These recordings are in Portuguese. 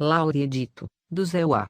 Laure Edito, do Zéua.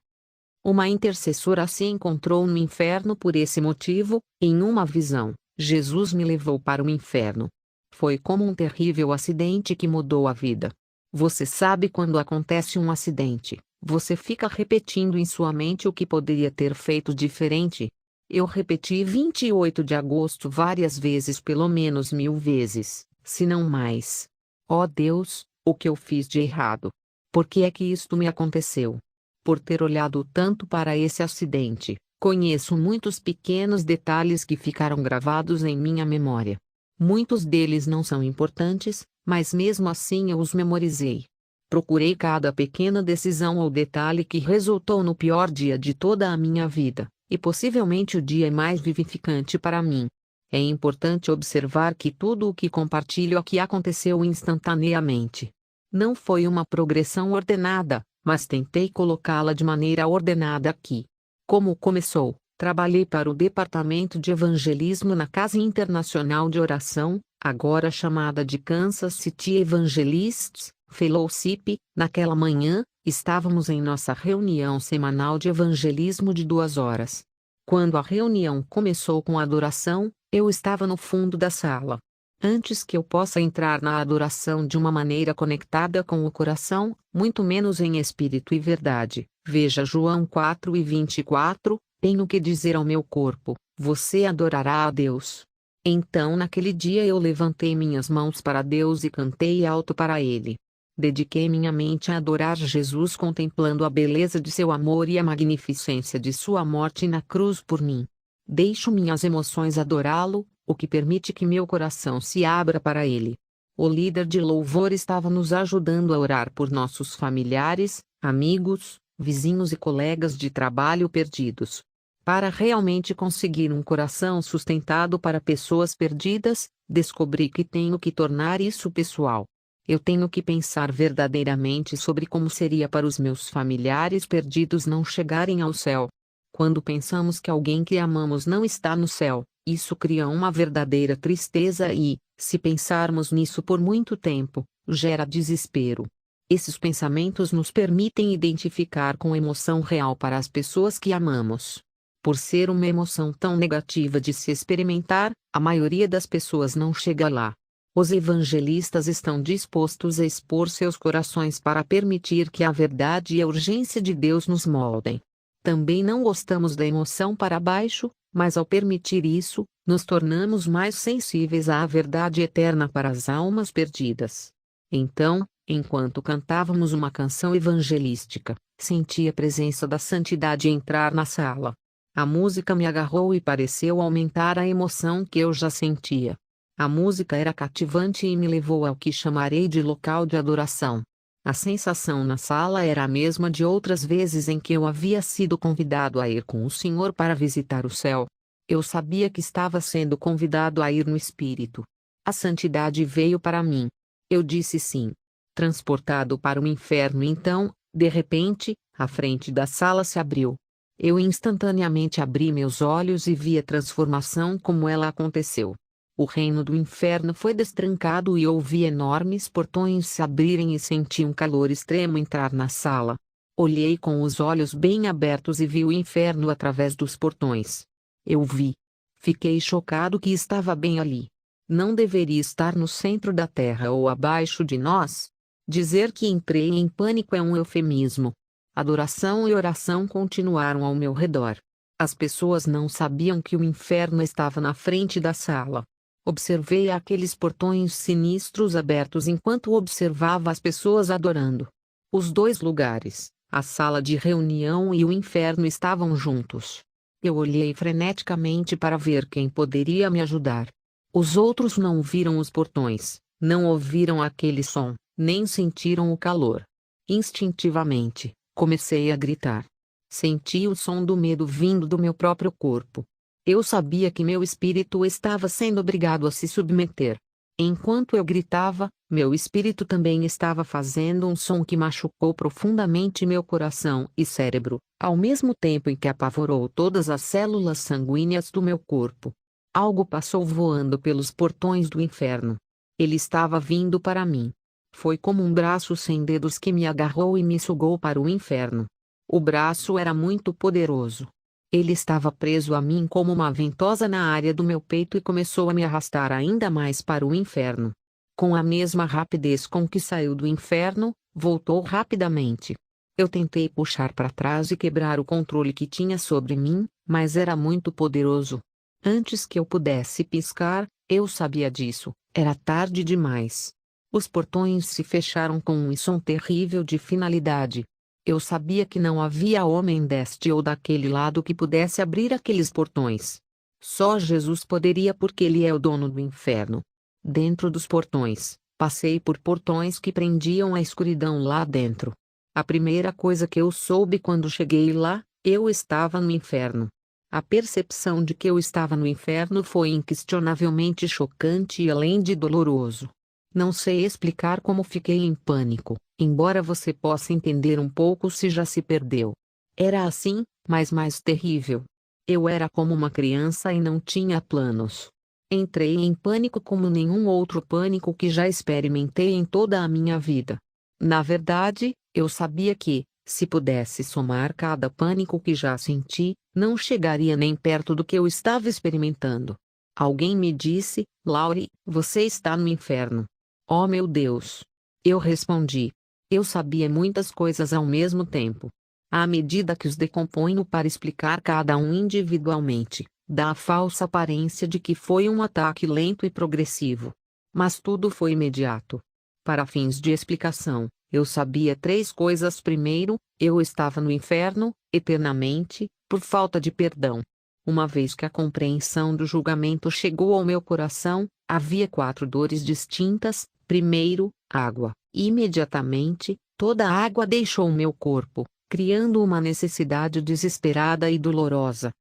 Uma intercessora se encontrou no inferno por esse motivo. Em uma visão, Jesus me levou para o inferno. Foi como um terrível acidente que mudou a vida. Você sabe quando acontece um acidente, você fica repetindo em sua mente o que poderia ter feito diferente? Eu repeti 28 de agosto várias vezes, pelo menos 1000 vezes, se não mais. Ó Deus, o que eu fiz de errado? Por que é que isto me aconteceu? Por ter olhado tanto para esse acidente, conheço muitos pequenos detalhes que ficaram gravados em minha memória. Muitos deles não são importantes, mas mesmo assim eu os memorizei. Procurei cada pequena decisão ou detalhe que resultou no pior dia de toda a minha vida, e possivelmente o dia mais vivificante para mim. É importante observar que tudo o que compartilho aqui aconteceu instantaneamente. Não foi uma progressão ordenada, mas tentei colocá-la de maneira ordenada aqui. Como começou? Trabalhei para o Departamento de Evangelismo na Casa Internacional de Oração, agora chamada de Kansas City Evangelists Fellowship. Naquela manhã, estávamos em nossa reunião semanal de evangelismo de 2 horas. Quando a reunião começou com a adoração, eu estava no fundo da sala. Antes que eu possa entrar na adoração de uma maneira conectada com o coração, muito menos em espírito e verdade, veja João 4:24, tenho que dizer ao meu corpo, você adorará a Deus. Então naquele dia eu levantei minhas mãos para Deus e cantei alto para Ele. Dediquei minha mente a adorar Jesus, contemplando a beleza de seu amor e a magnificência de sua morte na cruz por mim. Deixo minhas emoções adorá-lo, o que permite que meu coração se abra para Ele. O líder de louvor estava nos ajudando a orar por nossos familiares, amigos, vizinhos e colegas de trabalho perdidos. Para realmente conseguir um coração sustentado para pessoas perdidas, descobri que tenho que tornar isso pessoal. Eu tenho que pensar verdadeiramente sobre como seria para os meus familiares perdidos não chegarem ao céu. Quando pensamos que alguém que amamos não está no céu, isso cria uma verdadeira tristeza e, se pensarmos nisso por muito tempo, gera desespero. Esses pensamentos nos permitem identificar com emoção real para as pessoas que amamos. Por ser uma emoção tão negativa de se experimentar, a maioria das pessoas não chega lá. Os evangelistas estão dispostos a expor seus corações para permitir que a verdade e a urgência de Deus nos moldem. Também não gostamos da emoção para baixo, mas ao permitir isso, nos tornamos mais sensíveis à verdade eterna para as almas perdidas. Então, enquanto cantávamos uma canção evangelística, senti a presença da santidade entrar na sala. A música me agarrou e pareceu aumentar a emoção que eu já sentia. A música era cativante e me levou ao que chamarei de local de adoração. A sensação na sala era a mesma de outras vezes em que eu havia sido convidado a ir com o Senhor para visitar o céu. Eu sabia que estava sendo convidado a ir no Espírito. A santidade veio para mim. Eu disse sim. Transportado para o inferno então, de repente, a frente da sala se abriu. Eu instantaneamente abri meus olhos e vi a transformação como ela aconteceu. O reino do inferno foi destrancado e ouvi enormes portões se abrirem e senti um calor extremo entrar na sala. Olhei com os olhos bem abertos e vi o inferno através dos portões. Eu vi. Fiquei chocado que estava bem ali. Não deveria estar no centro da terra ou abaixo de nós? Dizer que entrei em pânico é um eufemismo. Adoração e oração continuaram ao meu redor. As pessoas não sabiam que o inferno estava na frente da sala. Observei aqueles portões sinistros abertos enquanto observava as pessoas adorando. Os dois lugares, a sala de reunião e o inferno, estavam juntos. Eu olhei freneticamente para ver quem poderia me ajudar. Os outros não viram os portões, não ouviram aquele som, nem sentiram o calor. Instintivamente, comecei a gritar. Senti o som do medo vindo do meu próprio corpo. Eu sabia que meu espírito estava sendo obrigado a se submeter. Enquanto eu gritava, meu espírito também estava fazendo um som que machucou profundamente meu coração e cérebro, ao mesmo tempo em que apavorou todas as células sanguíneas do meu corpo. Algo passou voando pelos portões do inferno. Ele estava vindo para mim. Foi como um braço sem dedos que me agarrou e me sugou para o inferno. O braço era muito poderoso. Ele estava preso a mim como uma ventosa na área do meu peito e começou a me arrastar ainda mais para o inferno. Com a mesma rapidez com que saiu do inferno, voltou rapidamente. Eu tentei puxar para trás e quebrar o controle que tinha sobre mim, mas era muito poderoso. Antes que eu pudesse piscar, eu sabia disso, era tarde demais. Os portões se fecharam com um som terrível de finalidade. Eu sabia que não havia homem deste ou daquele lado que pudesse abrir aqueles portões. Só Jesus poderia porque ele é o dono do inferno. Dentro dos portões, passei por portões que prendiam a escuridão lá dentro. A primeira coisa que eu soube quando cheguei lá, eu estava no inferno. A percepção de que eu estava no inferno foi inquestionavelmente chocante e além de doloroso. Não sei explicar como fiquei em pânico, embora você possa entender um pouco se já se perdeu. Era assim, mas mais terrível. Eu era como uma criança e não tinha planos. Entrei em pânico como nenhum outro pânico que já experimentei em toda a minha vida. Na verdade, eu sabia que, se pudesse somar cada pânico que já senti, não chegaria nem perto do que eu estava experimentando. Alguém me disse, Laurie, você está no inferno. Oh meu Deus! Eu respondi. Eu sabia muitas coisas ao mesmo tempo. À medida que os decomponho para explicar cada um individualmente, dá a falsa aparência de que foi um ataque lento e progressivo. Mas tudo foi imediato. Para fins de explicação, eu sabia três coisas. Primeiro, eu estava no inferno, eternamente, por falta de perdão. Uma vez que a compreensão do julgamento chegou ao meu coração, havia quatro dores distintas. Primeiro, água. Imediatamente, toda a água deixou o meu corpo, criando uma necessidade desesperada e dolorosa.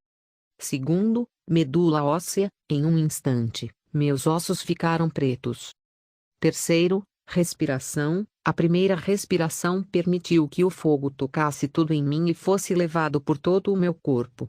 Segundo, medula óssea, em um instante, meus ossos ficaram pretos. Terceiro, respiração, a primeira respiração permitiu que o fogo tocasse tudo em mim e fosse levado por todo o meu corpo.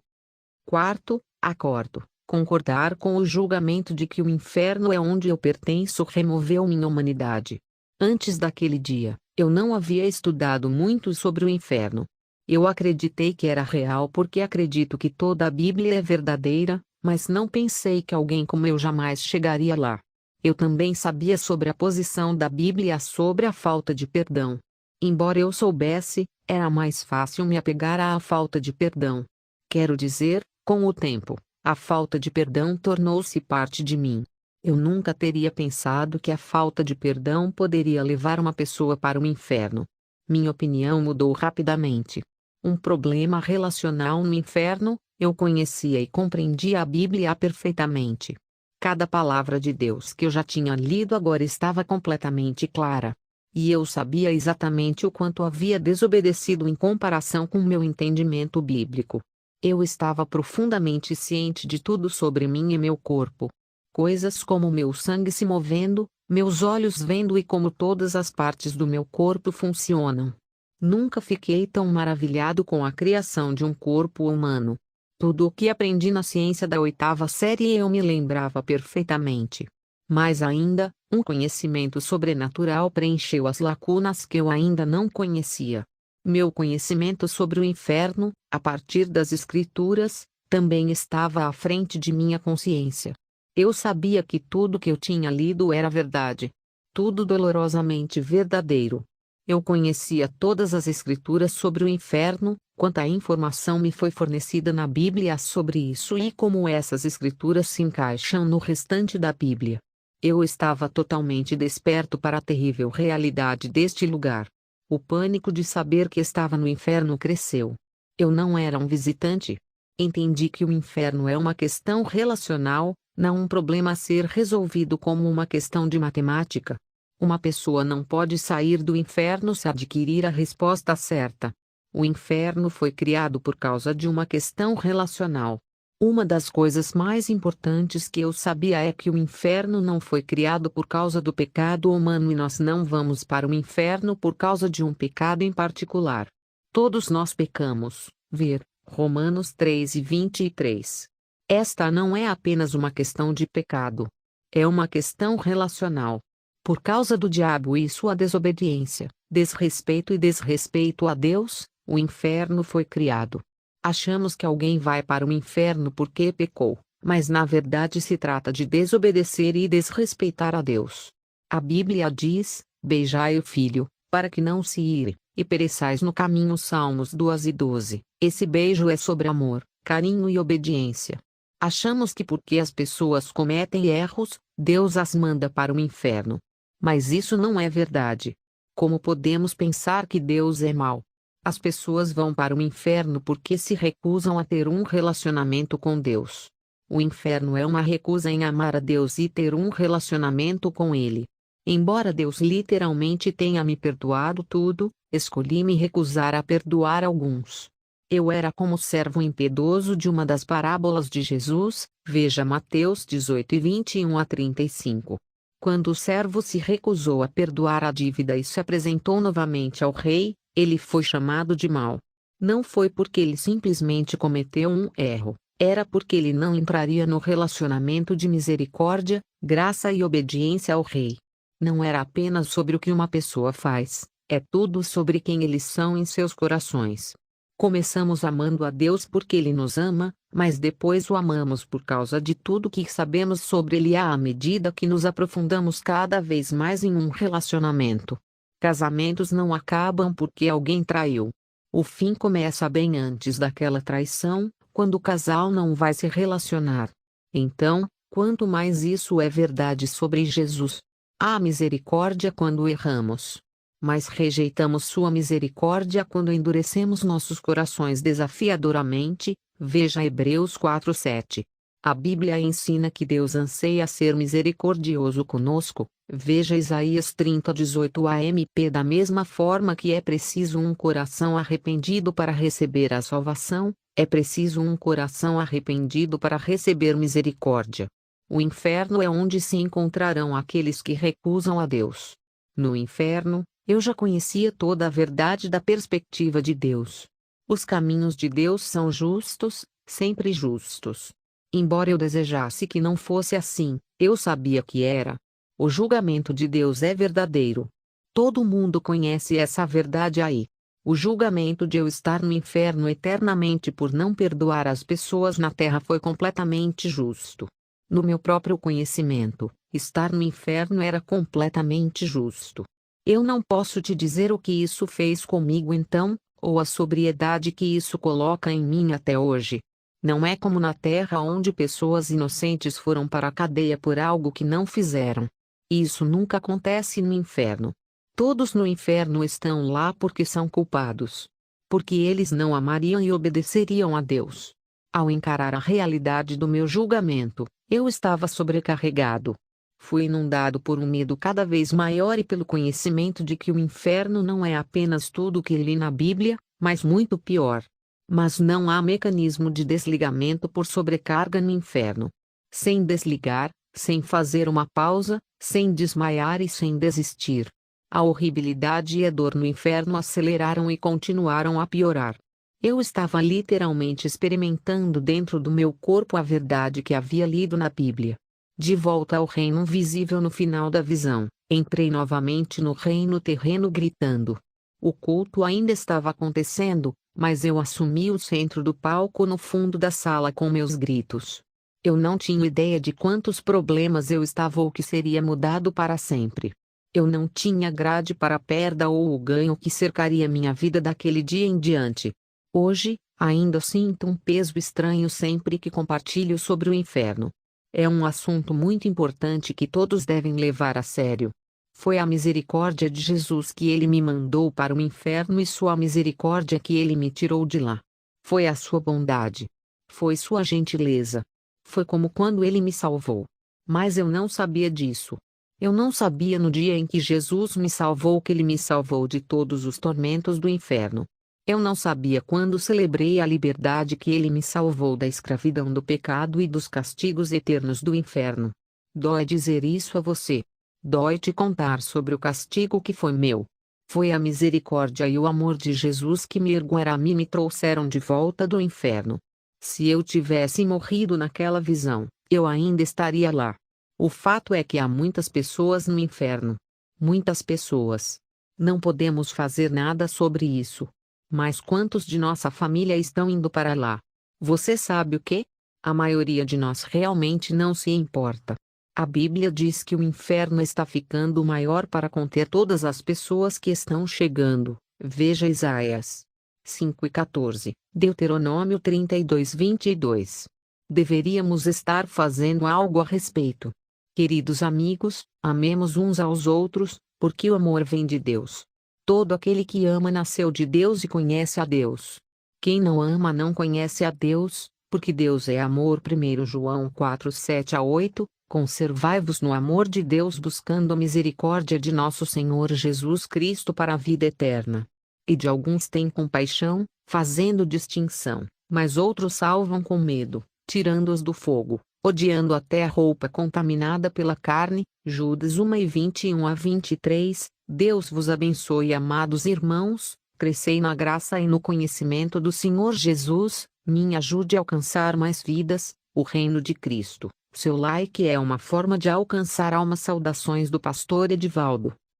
Quarto, acordo. Concordar com o julgamento de que o inferno é onde eu pertenço removeu minha humanidade. Antes daquele dia, eu não havia estudado muito sobre o inferno. Eu acreditei que era real porque acredito que toda a Bíblia é verdadeira, mas não pensei que alguém como eu jamais chegaria lá. Eu também sabia sobre a posição da Bíblia sobre a falta de perdão. Embora eu soubesse, era mais fácil me apegar à falta de perdão. Quero dizer, com o tempo, a falta de perdão tornou-se parte de mim. Eu nunca teria pensado que a falta de perdão poderia levar uma pessoa para o inferno. Minha opinião mudou rapidamente. Um problema relacional no inferno, eu conhecia e compreendia a Bíblia perfeitamente. Cada palavra de Deus que eu já tinha lido agora estava completamente clara. E eu sabia exatamente o quanto havia desobedecido em comparação com meu entendimento bíblico. Eu estava profundamente ciente de tudo sobre mim e meu corpo. Coisas como meu sangue se movendo, meus olhos vendo e como todas as partes do meu corpo funcionam. Nunca fiquei tão maravilhado com a criação de um corpo humano. Tudo o que aprendi na ciência da oitava série eu me lembrava perfeitamente. Mais ainda, um conhecimento sobrenatural preencheu as lacunas que eu ainda não conhecia. Meu conhecimento sobre o inferno, a partir das Escrituras, também estava à frente de minha consciência. Eu sabia que tudo que eu tinha lido era verdade. Tudo dolorosamente verdadeiro. Eu conhecia todas as Escrituras sobre o inferno, quanta informação me foi fornecida na Bíblia sobre isso e como essas Escrituras se encaixam no restante da Bíblia. Eu estava totalmente desperto para a terrível realidade deste lugar. O pânico de saber que estava no inferno cresceu. Eu não era um visitante. Entendi que o inferno é uma questão relacional, não um problema a ser resolvido como uma questão de matemática. Uma pessoa não pode sair do inferno se adquirir a resposta certa. O inferno foi criado por causa de uma questão relacional. Uma das coisas mais importantes que eu sabia é que o inferno não foi criado por causa do pecado humano e nós não vamos para o inferno por causa de um pecado em particular. Todos nós pecamos. Ver Romanos 3:23. Esta não é apenas uma questão de pecado. É uma questão relacional. Por causa do diabo e sua desobediência, desrespeito e desrespeito a Deus, o inferno foi criado. Achamos que alguém vai para o inferno porque pecou, mas na verdade se trata de desobedecer e desrespeitar a Deus. A Bíblia diz: beijai o filho, para que não se ire, e pereçais no caminho. Salmos 2:12. Esse beijo é sobre amor, carinho e obediência. Achamos que porque as pessoas cometem erros, Deus as manda para o inferno. Mas isso não é verdade. Como podemos pensar que Deus é mau? As pessoas vão para o inferno porque se recusam a ter um relacionamento com Deus. O inferno é uma recusa em amar a Deus e ter um relacionamento com Ele. Embora Deus literalmente tenha me perdoado tudo, escolhi me recusar a perdoar alguns. Eu era como o servo impiedoso de uma das parábolas de Jesus, veja Mateus 18:21-35. Quando o servo se recusou a perdoar a dívida e se apresentou novamente ao rei, ele foi chamado de mau. Não foi porque ele simplesmente cometeu um erro, era porque ele não entraria no relacionamento de misericórdia, graça e obediência ao rei. Não era apenas sobre o que uma pessoa faz, é tudo sobre quem eles são em seus corações. Começamos amando a Deus porque Ele nos ama, mas depois o amamos por causa de tudo que sabemos sobre Ele à medida que nos aprofundamos cada vez mais em um relacionamento. Casamentos não acabam porque alguém traiu. O fim começa bem antes daquela traição, quando o casal não vai se relacionar. Então, quanto mais isso é verdade sobre Jesus. Há misericórdia quando erramos. Mas rejeitamos sua misericórdia quando endurecemos nossos corações desafiadoramente, veja Hebreus 4:7. A Bíblia ensina que Deus anseia ser misericordioso conosco, veja Isaías 30:18 AMP. Da mesma forma que é preciso um coração arrependido para receber a salvação, é preciso um coração arrependido para receber misericórdia. O inferno é onde se encontrarão aqueles que recusam a Deus. No inferno, eu já conhecia toda a verdade da perspectiva de Deus. Os caminhos de Deus são justos, sempre justos. Embora eu desejasse que não fosse assim, eu sabia que era. O julgamento de Deus é verdadeiro. Todo mundo conhece essa verdade aí. O julgamento de eu estar no inferno eternamente por não perdoar as pessoas na terra foi completamente justo. No meu próprio conhecimento, estar no inferno era completamente justo. Eu não posso te dizer o que isso fez comigo então, ou a sobriedade que isso coloca em mim até hoje. Não é como na terra onde pessoas inocentes foram para a cadeia por algo que não fizeram. Isso nunca acontece no inferno. Todos no inferno estão lá porque são culpados. Porque eles não amariam e obedeceriam a Deus. Ao encarar a realidade do meu julgamento, eu estava sobrecarregado. Fui inundado por um medo cada vez maior e pelo conhecimento de que o inferno não é apenas tudo o que li na Bíblia, mas muito pior. Mas não há mecanismo de desligamento por sobrecarga no inferno. Sem desligar, sem fazer uma pausa, sem desmaiar e sem desistir. A horribilidade e a dor no inferno aceleraram e continuaram a piorar. Eu estava literalmente experimentando dentro do meu corpo a verdade que havia lido na Bíblia. De volta ao reino visível no final da visão, entrei novamente no reino terreno gritando. O culto ainda estava acontecendo, mas eu assumi o centro do palco no fundo da sala com meus gritos. Eu não tinha ideia de quantos problemas eu estava ou que seria mudado para sempre. Eu não tinha grade para a perda ou o ganho que cercaria minha vida daquele dia em diante. Hoje, ainda sinto um peso estranho sempre que compartilho sobre o inferno. É um assunto muito importante que todos devem levar a sério. Foi a misericórdia de Jesus que ele me mandou para o inferno e sua misericórdia que ele me tirou de lá. Foi a sua bondade. Foi sua gentileza. Foi como quando ele me salvou. Mas eu não sabia disso. Eu não sabia no dia em que Jesus me salvou que ele me salvou de todos os tormentos do inferno. Eu não sabia quando celebrei a liberdade que ele me salvou da escravidão do pecado e dos castigos eternos do inferno. Dói dizer isso a você. Dói te contar sobre o castigo que foi meu. Foi a misericórdia e o amor de Jesus que me ergueram a mim e me trouxeram de volta do inferno. Se eu tivesse morrido naquela visão, eu ainda estaria lá. O fato é que há muitas pessoas no inferno. Muitas pessoas. Não podemos fazer nada sobre isso. Mas quantos de nossa família estão indo para lá? Você sabe o que? A maioria de nós realmente não se importa. A Bíblia diz que o inferno está ficando maior para conter todas as pessoas que estão chegando. Veja Isaías 5:14, Deuteronômio 32:22. Deveríamos estar fazendo algo a respeito. Queridos amigos, amemos uns aos outros, porque o amor vem de Deus. Todo aquele que ama nasceu de Deus e conhece a Deus. Quem não ama não conhece a Deus, porque Deus é amor. 1 João 4:7-8. Conservai-vos no amor de Deus, buscando a misericórdia de nosso Senhor Jesus Cristo para a vida eterna. E de alguns tem compaixão, fazendo distinção, mas outros salvam com medo, tirando-os do fogo, odiando até a roupa contaminada pela carne. Judas 1:21-23. Deus vos abençoe, amados irmãos, crescei na graça e no conhecimento do Senhor Jesus. Me ajude a alcançar mais vidas, o reino de Cristo. Seu like é uma forma de alcançar almas. Saudações do pastor Edivaldo.